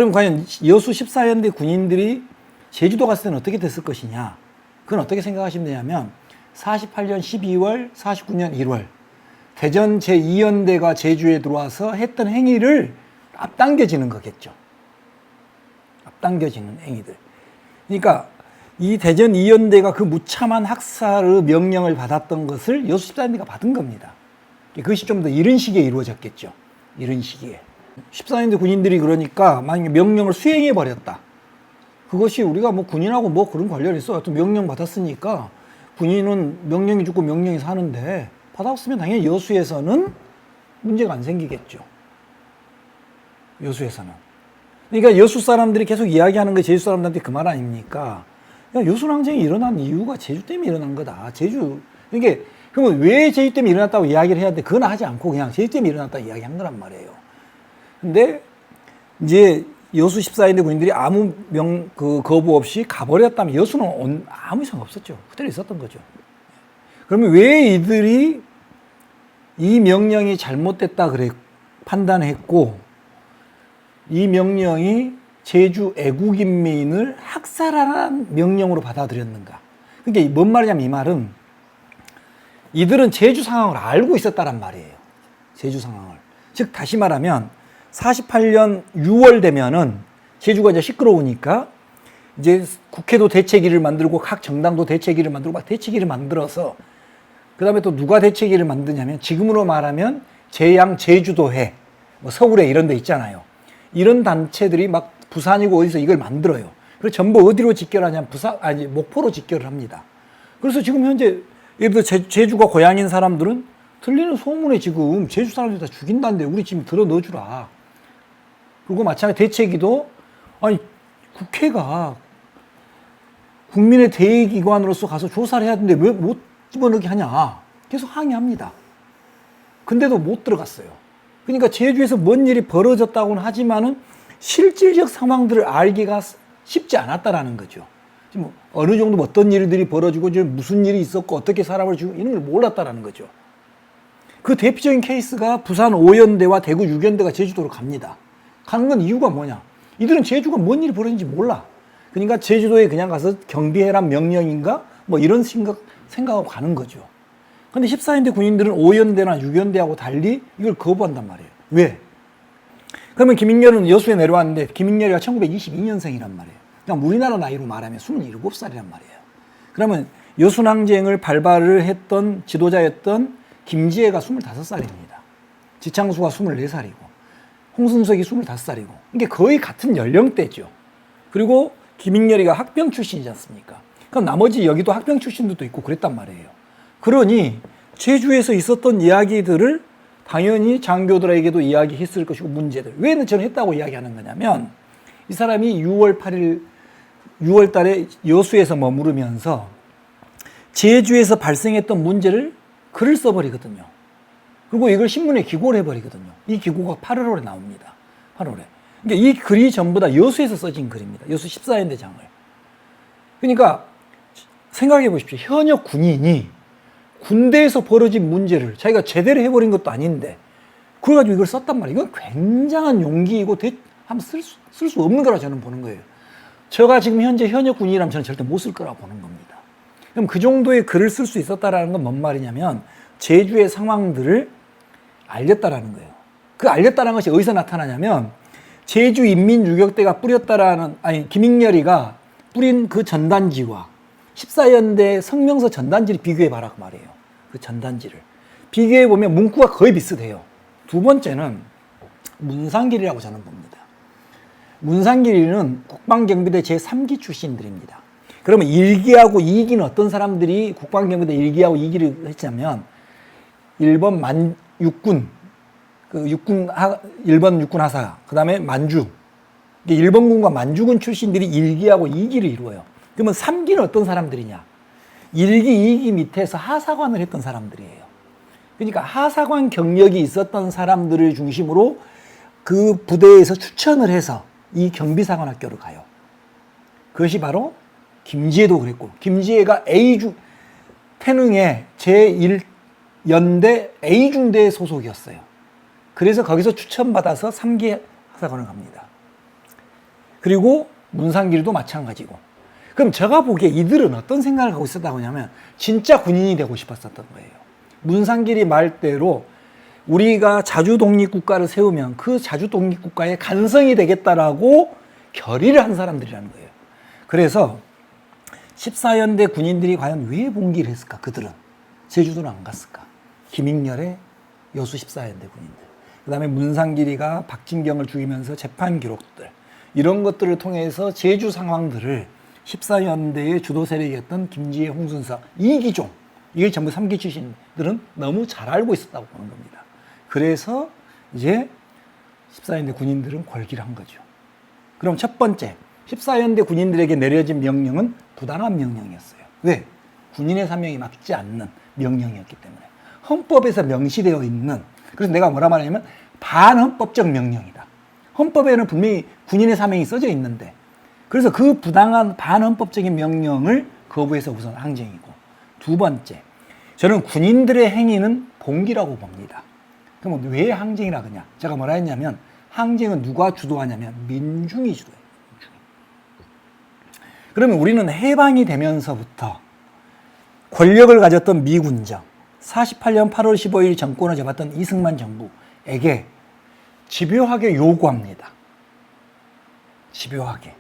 그럼 과연 여수 14연대 군인들이 제주도 갔을 때는 어떻게 됐을 것이냐? 그건 어떻게 생각하시면 되냐면 48년 12월, 49년 1월 대전 제2연대가 제주에 들어와서 했던 행위를 앞당겨지는 거겠죠. 앞당겨지는 행위들. 그러니까 이 대전 2연대가 그 무참한 학살의 명령을 받았던 것을 여수 14연대가 받은 겁니다. 그것이 좀 더 이런 시기에 이루어졌겠죠. 이런 시기에. 14연대 군인들이 그러니까 만약에 명령을 수행해 버렸다. 그것이 우리가 뭐 군인하고 뭐 그런 관련이 있어. 하여튼 명령 받았으니까 군인은 명령이 죽고 명령이 사는데 받았으면 당연히 여수에서는 문제가 안 생기겠죠. 여수에서는. 그러니까 여수 사람들이 계속 이야기하는 게 제주 사람들한테 그 말 아닙니까? 야, 여수항쟁이 일어난 이유가 제주 때문에 일어난 거다. 제주. 이게 그러면 왜 제주 때문에 일어났다고 이야기를 해야 돼? 그건 하지 않고 그냥 제주 때문에 일어났다고 이야기한 거란 말이에요. 근데 이제 여수 14연대 군인들이 아무 거부 없이 가버렸다면 여수는 아무 이상 없었죠. 그대로 있었던 거죠. 그러면 왜 이들이 이 명령이 잘못됐다 그래 판단했고 이 명령이 제주 애국인민을 학살하라는 명령으로 받아들였는가? 그러니까 뭔 말이냐면 이 말은 이들은 제주 상황을 알고 있었다란 말이에요. 제주 상황을. 즉 다시 말하면 48년 6월 되면은 제주가 이제 시끄러우니까 이제 국회도 대책위를 만들고 각 정당도 대책위를 만들고 막 대책위를 만들어서 그 다음에 또 누가 대책위를 만드냐면 지금으로 말하면 제양 제주도회, 뭐 서울에 이런 데 있잖아요. 이런 단체들이 막 부산이고 어디서 이걸 만들어요. 그래서 전부 어디로 직결하냐면 목포로 직결을 합니다. 그래서 지금 현재 예를 들어 제주가 고향인 사람들은 들리는 소문에 지금 제주 사람들 다 죽인다는데 우리 지금 들어 넣어주라. 그리고 마찬가지 대책위도 아니 국회가 국민의 대의기관으로서 가서 조사를 해야 되는데 왜 못 집어넣게 하냐. 계속 항의합니다. 근데도 못 들어갔어요. 그러니까 제주에서 뭔 일이 벌어졌다고는 하지만은 실질적 상황들을 알기가 쉽지 않았다라는 거죠. 지금 어느 정도 어떤 일들이 벌어지고 지금 무슨 일이 있었고 어떻게 사람을 죽이고 이런 걸 몰랐다라는 거죠. 그 대표적인 케이스가 부산 5연대와 대구 6연대가 제주도로 갑니다. 가는 건 이유가 뭐냐? 이들은 제주가 뭔 일이 벌어진지 몰라. 그러니까 제주도에 그냥 가서 경비해란 명령인가? 뭐 이런 생각하고 가는 거죠. 근데 14연대 군인들은 5연대나 6연대하고 달리 이걸 거부한단 말이에요. 왜? 그러면 김익렬은 여수에 내려왔는데 김익렬이가 1922년생이란 말이에요. 그러니까 우리나라 나이로 말하면 27살이란 말이에요. 그러면 여순항쟁을 발발을 했던 지도자였던 김지혜가 25살입니다. 지창수가 24살이고 홍순석이 25살이고 이게 거의 같은 연령대죠. 그리고 김익렬이가 학병 출신이지 않습니까? 그럼 나머지 여기도 학병 출신들도 있고 그랬단 말이에요. 그러니 제주에서 있었던 이야기들을 당연히 장교들에게도 이야기했을 것이고 문제들. 왜 저는 했다고 이야기하는 거냐면 이 사람이 6월 8일 6월 달에 여수에서 머무르면서 제주에서 발생했던 문제를 글을 써버리거든요. 그리고 이걸 신문에 기고를 해버리거든요. 이 기고가 8월에 나옵니다. 8월에. 그러니까 이 글이 전부 다 여수에서 써진 글입니다. 여수 14연대 장을. 그러니까 생각해 보십시오. 현역 군인이 군대에서 벌어진 문제를 자기가 제대로 해버린 것도 아닌데 그걸 가지고 이걸 썼단 말이에요. 이건 굉장한 용기이고 한번 쓸 수 없는 거라 저는 보는 거예요. 제가 지금 현재 현역 군인이라면 저는 절대 못 쓸 거라고 보는 겁니다. 그럼 그 정도의 글을 쓸 수 있었다라는 건 뭔 말이냐면 제주의 상황들을 알렸다라는 거예요. 그 알렸다는 것이 어디서 나타나냐면 제주 인민유격대가 김익렬이가 뿌린 그 전단지와 14연대 성명서 전단지를 비교해봐라 그 말이에요. 그 전단지를. 비교해보면 문구가 거의 비슷해요. 두 번째는 문상길이라고 저는 봅니다. 문상길이는 국방경비대 제3기 출신들입니다. 그러면 1기하고 2기는 어떤 사람들이 국방경비대 1기하고 2기를 했냐면 1번 육군, 일본 육군 하사, 그 다음에 만주. 일본군과 만주군 출신들이 1기하고 2기를 이루어요. 그러면 3기는 어떤 사람들이냐? 1기, 2기 밑에서 하사관을 했던 사람들이에요. 그러니까 하사관 경력이 있었던 사람들을 중심으로 그 부대에서 추천을 해서 이 경비사관학교를 가요. 그것이 바로 김지혜도 그랬고, 김지혜가 태능의 제1연대 A중대의 소속이었어요. 그래서 거기서 추천받아서 3기 하사관을 갑니다. 그리고 문상길이도 마찬가지고. 그럼 제가 보기에 이들은 어떤 생각을 하고 있었다고 하냐면 진짜 군인이 되고 싶었었던 거예요. 문상길이 말대로 우리가 자주 독립국가를 세우면 그 자주 독립국가의 간성이 되겠다라고 결의를 한 사람들이라는 거예요. 그래서 14연대 군인들이 과연 왜 봉기를 했을까? 그들은 제주도는 안 갔을까? 김익렬의 여수 14연대 군인들, 그 다음에 문상길이가 박진경을 죽이면서 재판 기록들, 이런 것들을 통해서 제주 상황들을 14연대의 주도 세력이었던 김지혜, 홍순석, 이기종, 이게 전부 3기 출신들은 너무 잘 알고 있었다고 보는 겁니다. 그래서 이제 14연대 군인들은 골기를 한 거죠. 그럼 첫 번째, 14연대 군인들에게 내려진 명령은 부당한 명령이었어요. 왜? 군인의 사명이 맞지 않는 명령이었기 때문에. 헌법에서 명시되어 있는, 그래서 내가 뭐라 말하냐면 반헌법적 명령이다. 헌법에는 분명히 군인의 사명이 써져 있는데, 그래서 그 부당한 반헌법적인 명령을 거부해서 우선 항쟁이고, 두 번째, 저는 군인들의 행위는 봉기라고 봅니다. 그럼 왜 항쟁이라 그러냐? 제가 뭐라 했냐면 항쟁은 누가 주도하냐면 민중이 주도해요. 민중이. 그러면 우리는 해방이 되면서부터 권력을 가졌던 미군정, 48년 8월 15일 정권을 잡았던 이승만 정부에게 집요하게 요구합니다. 집요하게.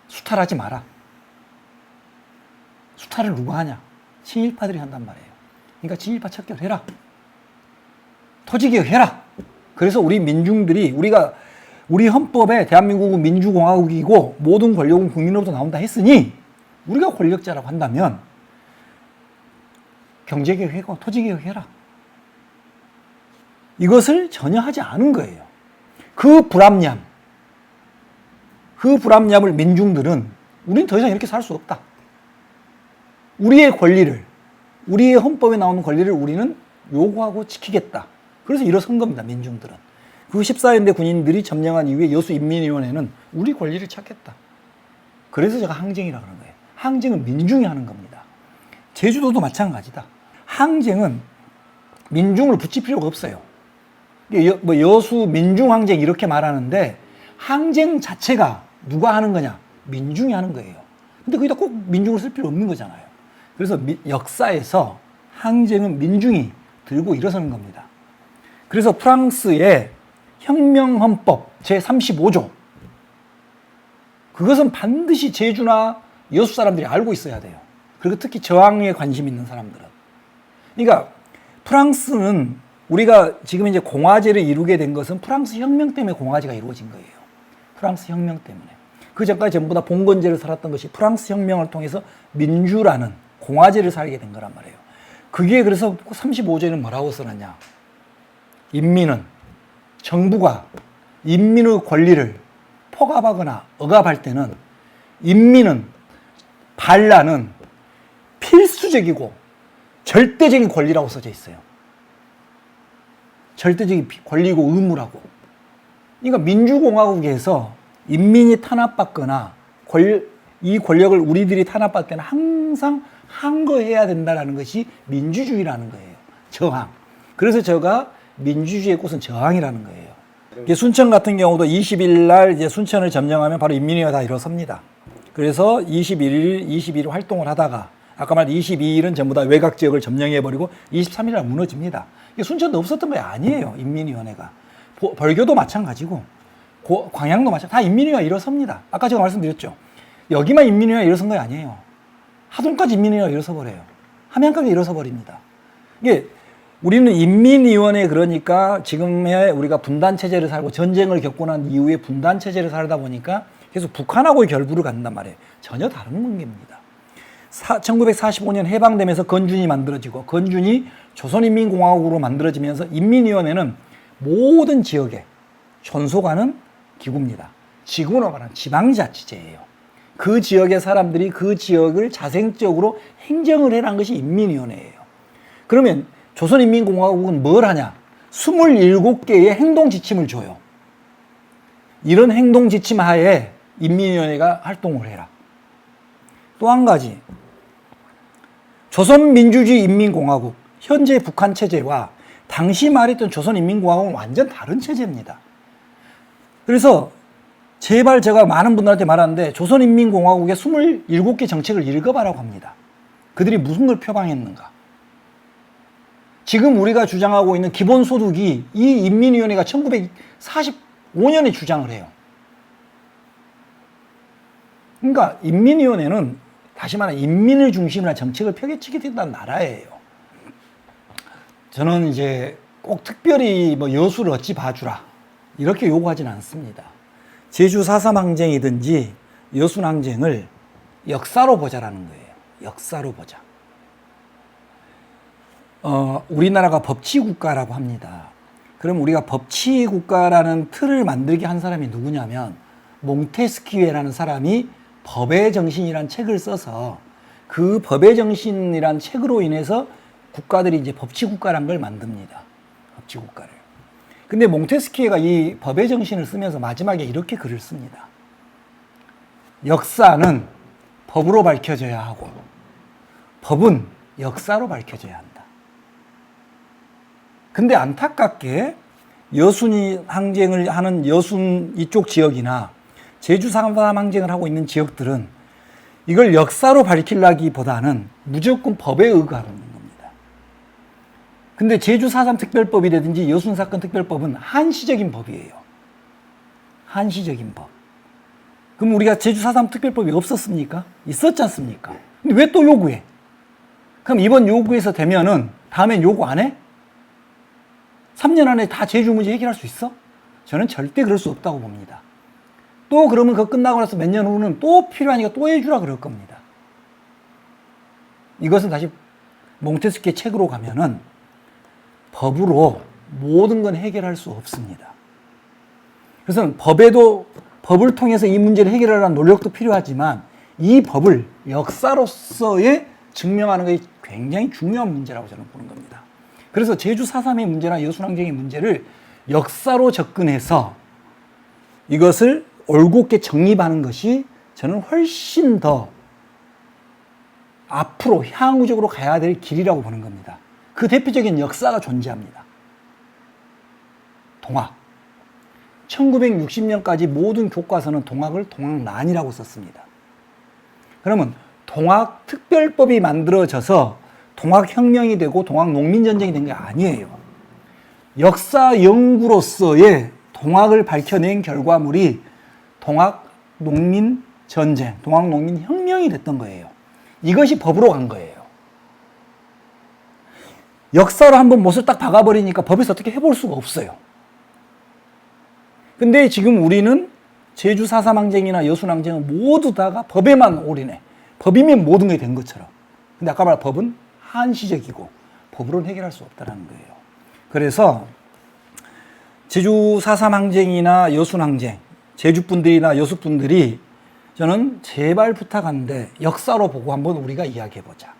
수탈하지 마라. 수탈을 누가 하냐? 친일파들이 한단 말이에요. 그러니까 친일파 척결해라. 토지개혁 해라. 그래서 우리 민중들이, 우리 헌법에 대한민국은 민주공화국이고 모든 권력은 국민으로부터 나온다 했으니 우리가 권력자라고 한다면 경제개혁하고 토지개혁해라. 이것을 전혀 하지 않은 거예요. 그 불합리함을 민중들은 우리는 더 이상 이렇게 살 수 없다. 우리의 권리를, 우리의 헌법에 나오는 권리를 우리는 요구하고 지키겠다. 그래서 일어선 겁니다, 민중들은. 그 14연대 군인들이 점령한 이후에 여수인민위원회는 우리 권리를 찾겠다. 그래서 제가 항쟁이라 그런 거예요. 항쟁은 민중이 하는 겁니다. 제주도도 마찬가지다. 항쟁은 민중을 붙일 필요가 없어요. 여수 민중항쟁 이렇게 말하는데 항쟁 자체가 누가 하는 거냐? 민중이 하는 거예요. 근데 거기다 꼭 민중을 쓸 필요 없는 거잖아요. 그래서 역사에서 항쟁은 민중이 들고 일어서는 겁니다. 그래서 프랑스의 혁명헌법 제35조, 그것은 반드시 제주나 여수 사람들이 알고 있어야 돼요. 그리고 특히 저항에 관심 있는 사람들은. 그러니까 프랑스는, 우리가 지금 이제 공화제를 이루게 된 것은 프랑스 혁명 때문에 공화제가 이루어진 거예요. 프랑스 혁명 때문에. 그 전까지 전부 다 봉건제를 살았던 것이 프랑스 혁명을 통해서 민주라는 공화제를 살게 된 거란 말이에요. 그게 그래서 35조에는 뭐라고 써놨냐? 정부가 인민의 권리를 포갑하거나 억압할 때는 반란은 필수적이고 절대적인 권리라고 써져 있어요. 절대적인 권리고 의무라고. 그러니까 민주공화국에서 인민이 탄압받거나 이 권력을 우리들이 탄압받을 때는 항상 항거해야 된다는 것이 민주주의라는 거예요. 저항. 그래서 제가 민주주의의 꽃은 저항이라는 거예요. 순천 같은 경우도 20일 날 이제 순천을 점령하면 바로 인민위가 다 일어섭니다. 그래서 22일 활동을 하다가 아까 말한 22일은 전부 다 외곽 지역을 점령해버리고 23일 날 무너집니다. 순천도 없었던 게 아니에요. 인민위원회가. 벌교도 마찬가지고 광양도 마찬가지고 다 인민위가 일어섭니다. 아까 제가 말씀드렸죠. 여기만 인민위가 일어선 거 아니에요. 하동까지 인민위가 일어서버려요. 함양까지 일어서버립니다. 이게 우리는 인민위원회, 그러니까 지금의 우리가 분단체제를 살고 전쟁을 겪고 난 이후에 분단체제를 살다 보니까 계속 북한하고의 결부를 갖는단 말이에요. 전혀 다른 관계입니다. 1945년 해방되면서 건준이 만들어지고 건준이 조선인민공화국으로 만들어지면서 인민위원회는 모든 지역에 존속하는 기구입니다. 지구로 말하는 지방자치제예요. 그 지역의 사람들이 그 지역을 자생적으로 행정을 해라는 것이 인민위원회예요. 그러면 조선인민공화국은 뭘 하냐? 27개의 행동지침을 줘요. 이런 행동지침 하에 인민위원회가 활동을 해라. 또 한 가지, 조선민주주의 인민공화국, 현재 북한 체제와 당시 말했던 조선인민공화국은 완전 다른 체제입니다. 그래서 제발 제가 많은 분들한테 말하는데 조선인민공화국의 27개 정책을 읽어봐라고 합니다. 그들이 무슨 걸 표방했는가. 지금 우리가 주장하고 있는 기본소득이 이 인민위원회가 1945년에 주장을 해요. 그러니까 인민위원회는 다시 말하면 인민을 중심으로 한 정책을 펴개치게 된다는 나라예요. 저는 이제 꼭 특별히 뭐 여수를 어찌 봐주라 이렇게 요구하진 않습니다. 제주 4.3 항쟁이든지 여순 항쟁을 역사로 보자라는 거예요. 역사로 보자. 우리나라가 법치국가라고 합니다. 그럼 우리가 법치국가라는 틀을 만들게 한 사람이 누구냐면 몽테스키에라는 사람이 법의 정신이란 책을 써서 그 법의 정신이란 책으로 인해서 국가들이 이제 법치국가란 걸 만듭니다. 법치국가를. 근데 몽테스키에가 이 법의 정신을 쓰면서 마지막에 이렇게 글을 씁니다. 역사는 법으로 밝혀져야 하고 법은 역사로 밝혀져야 한다. 근데 안타깝게 여순이 항쟁을 하는 여순 이쪽 지역이나 제주 4.3 항쟁을 하고 있는 지역들은 이걸 역사로 밝히려기보다는 무조건 법에 의거하는 겁니다. 근데 제주 4.3 특별법이라든지 여순 사건 특별법은 한시적인 법이에요. 한시적인 법. 그럼 우리가 제주 4.3 특별법이 없었습니까? 있었지 않습니까? 근데 왜 또 요구해? 그럼 이번 요구에서 되면은 다음엔 요구 안 해? 3년 안에 다 제주 문제 해결할 수 있어? 저는 절대 그럴 수 없다고 봅니다. 또 그러면 그거 끝나고 나서 몇 년 후는 또 필요하니까 또 해주라 그럴 겁니다. 이것은 다시 몽테스키의 책으로 가면은 법으로 모든 건 해결할 수 없습니다. 그래서 법을 통해서 이 문제를 해결하려는 노력도 필요하지만 이 법을 역사로서의 증명하는 것이 굉장히 중요한 문제라고 저는 보는 겁니다. 그래서 제주 4.3의 문제나 여순항쟁의 문제를 역사로 접근해서 이것을 올곧게 정립하는 것이 저는 훨씬 더 앞으로 향후적으로 가야 될 길이라고 보는 겁니다. 그 대표적인 역사가 존재합니다. 동학. 1960년까지 모든 교과서는 동학을 동학난이라고 썼습니다. 그러면 동학특별법이 만들어져서 동학혁명이 되고 동학농민전쟁이 된 게 아니에요. 역사 연구로서의 동학을 밝혀낸 결과물이 동학농민전쟁, 동학농민혁명이 됐던 거예요. 이것이 법으로 간 거예요. 역사로 한번 못을 딱 박아버리니까 법에서 어떻게 해볼 수가 없어요. 근데 지금 우리는 제주 4.3 항쟁이나 여순 항쟁은 모두 다가 법에만 올인해. 법이면 모든 게 된 것처럼. 근데 아까 말한 법은 한시적이고 법으로는 해결할 수 없다는 거예요. 그래서 제주 4.3 항쟁이나 여순 항쟁, 제주 분들이나 여수 분들이 저는 제발 부탁하는데 역사로 보고 한번 우리가 이야기해보자.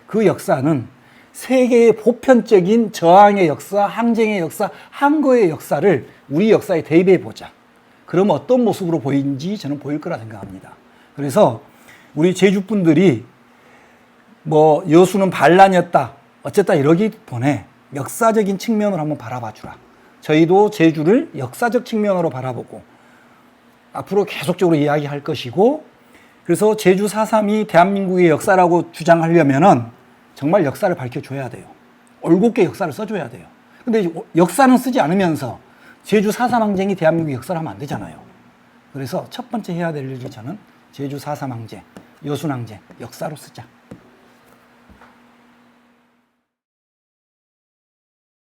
그 역사는 세계의 보편적인 저항의 역사, 항쟁의 역사, 항거의 역사를 우리 역사에 대입해보자. 그러면 어떤 모습으로 보이는지 저는 보일 거라 생각합니다. 그래서 우리 제주분들이 뭐 여수는 반란이었다, 어쨌다 이러기보다는 역사적인 측면으로 한번 바라봐 주라. 저희도 제주를 역사적 측면으로 바라보고 앞으로 계속적으로 이야기할 것이고, 그래서 제주 4.3이 대한민국의 역사라고 주장하려면은 정말 역사를 밝혀줘야 돼요. 올곧게 역사를 써줘야 돼요. 근데 역사는 쓰지 않으면서 제주 4.3 항쟁이 대한민국의 역사를 하면 안 되잖아요. 그래서 첫 번째 해야 될 일이 저는 제주 4.3 항쟁, 여순 항쟁, 역사로 쓰자.